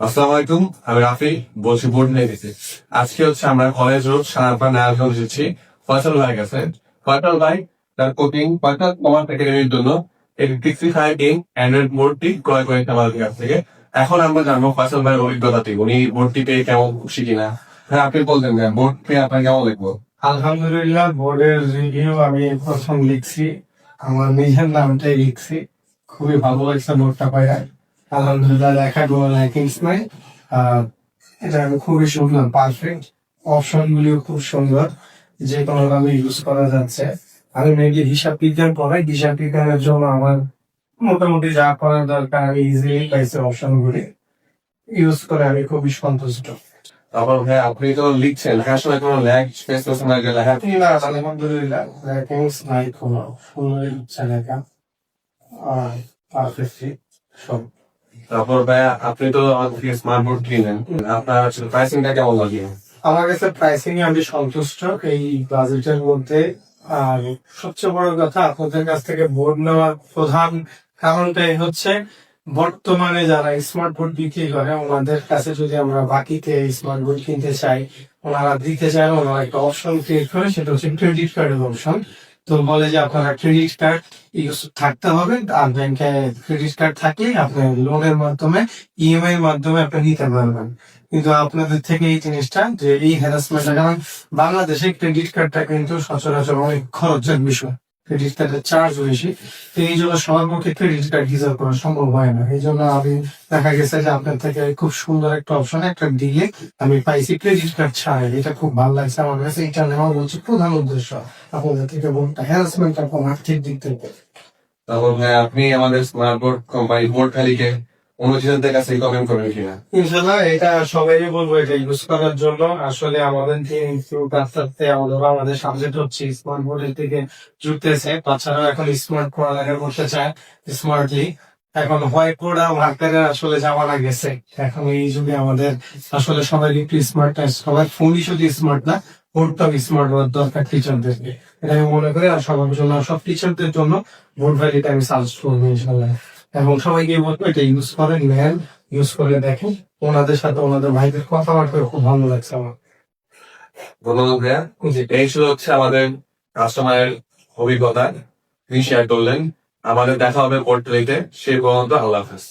আসসালামু আলাইকুম, আমি রাফি বলছি বোর্ড নিয়ে দিচ্ছি। আজকে আমরা কলেজ রোড সানারপাড়া নারায়ণগঞ্জ এসেছি ফয়সাল ভাই কাছে। ফয়সাল ভাই তার কোচিং ফয়সাল কমার্স একাডেমির জন্য এই 65 অ্যান্ড্রয়েড বোর্ডটি ক্রয় করে আমাদের কাছ থেকে। এখন আমরা জানবো ফয়সাল ভাইয়ের অভিজ্ঞতাটি, উনি বোর্ডটি পেয়ে কেমন খুশি কিনা। হ্যাঁ, আপনি বলতেন না বোর্ড পেয়ে আপনার কেমন লাগবো? আলহামদুলিল্লাহ, বোর্ডের রিভিউ আমি প্রথম লিখছি, আমার নিজের নামটাই লিখছি। খুবই ভালো লাগছে বোর্ডটা পাই। আলহামদুলিল্লাহ, লেখা কোনো ল্যাকিংস নাই। এটা খুবই সুন্দর, পারফেক্ট। অপশন গুলিও খুব সুন্দর, যে কোনো ভাবে ইউজ করা যাচ্ছে। আমি মেনলি হিসাব বিজ্ঞান পড়াই, হিসাব বিজ্ঞানের জন্য আমার মোটামুটি যা করার দরকার আমি ইজিলি পাইছি। অপশন গুলি ইউজ করে আমি খুবই সন্তুষ্ট। তারপর হ্যাঁ, আপনি তো লিখছেন, লেখার সময় কোনো ল্যাগ ফেস করছেন না? যে লেখা না, আলহামদুলিল্লাহ, ল্যাকিংস নাই কোনো, সুন্দরই হচ্ছে লেখা। পারফেক্টলি সব। তারপর ভাইয়া, আপনি তো আমাদের থেকে স্মার্ট বোর্ড কিনেন, আপনার প্রাইসিংটা কেমন লাগে? আমার কাছে প্রাইসিং এ আমি সন্তুষ্ট এই বাজেটের মধ্যে। আর সবচেয়ে বড় কথা, আপনাদের কাছ থেকে বোর্ড নেওয়ার প্রধান কারণটাই হচ্ছে বর্তমানে যারা স্মার্ট বোর্ড বিক্রি করে ওনাদের কাছে যদি আমরা বাকিতে স্মার্ট বোর্ড কিনতে চাই, ওনারা দিতে চায়, ওনারা একটা অপশন ক্রিয়েট করে, সেটা হচ্ছে ক্রেডিট কার্ডের অপশন। তো বলে যে আপনারা ক্রেডিট কার্ড ইউজ থাকতে হবে, আর ব্যাংকে ক্রেডিট কার্ড থাকলে আপনি লোনের মাধ্যমে, ইএমআই এর মাধ্যমে আপনি নিতে পারবেন। কিন্তু আপনাদের থেকে এই জিনিসটা, যে এই হ্যারাসমেন্টটা, কারণ বাংলাদেশে ক্রেডিট কার্ডটা কিন্তু সচরাচর অনেক খরচের বিষয়, ক্রেডিট কার্ডের চার্জ বেশি। তো এই জন্য সবার পক্ষে ক্রেডিট কার্ড রিজার্ভ করা সম্ভব হয় না। এই জন্য আমি দেখা গেছে যে আপনার থেকে খুব সুন্দর একটা অপশন একটা দিয়ে আমি পাইছি ক্রেডিট কার্ড ছাড়াই। এটা খুব ভালো লাগছে আমার কাছে। এটা নেওয়া হচ্ছে প্রধান উদ্দেশ্য, আপনাদের থেকে বলতে হ্যারাসমেন্টটা কম, আর্থিক দিক থেকে। তারপর ভাইয়া, আপনি আমাদের স্মার্ট বোর্ড কোম্পানি বোর্ড খালিকে অনুচিতদের কাছে রিকমেন্ড করবেন কিনা? ইনশাল্লাহ, এটা সবাই বলবো এটা ইউজ করার জন্য। আসলে আমাদের আস্তে আমাদের সাবজেক্ট হচ্ছে স্মার্ট বোর্ডের দিকে ঝুঁকতেছে। বাচ্চারা এখন স্মার্ট পড়ালেখা করতে চায় স্মার্টলি। এখন হোয়াইট বোর্ড আর মার্কারের আসলে জামানা গেছে। এখন এই যুগে আমাদের আসলে সবাই একটু স্মার্ট, সবার ফোনই শুধু স্মার্ট না, বোর্ডটাও স্মার্ট হওয়ার দরকার টিচারদেরকে। এটা আমি মনে করি। আর সবার জন্য, সব টিচারদের জন্য বোর্ড ভ্যালিটা আমি সাজেস্ট করবো ইনশাল্লাহ। এবং সবাইকে বলবো এটা ইউজ করেন, নেন, ইউজ করে দেখেন। ওনাদের সাথে ওনাদের ভাইদের কথাবার্তা খুব ভালো লাগছে আমার। ধন্যবাদ ভাইয়া। এই ছিল আমাদের কাস্টমারের অভিজ্ঞতা, তিনি শেয়ার করলেন। আমাদের দেখা হবে বোর্ড খালিতে। সে পর্যন্ত আল্লাহ হাফেজ।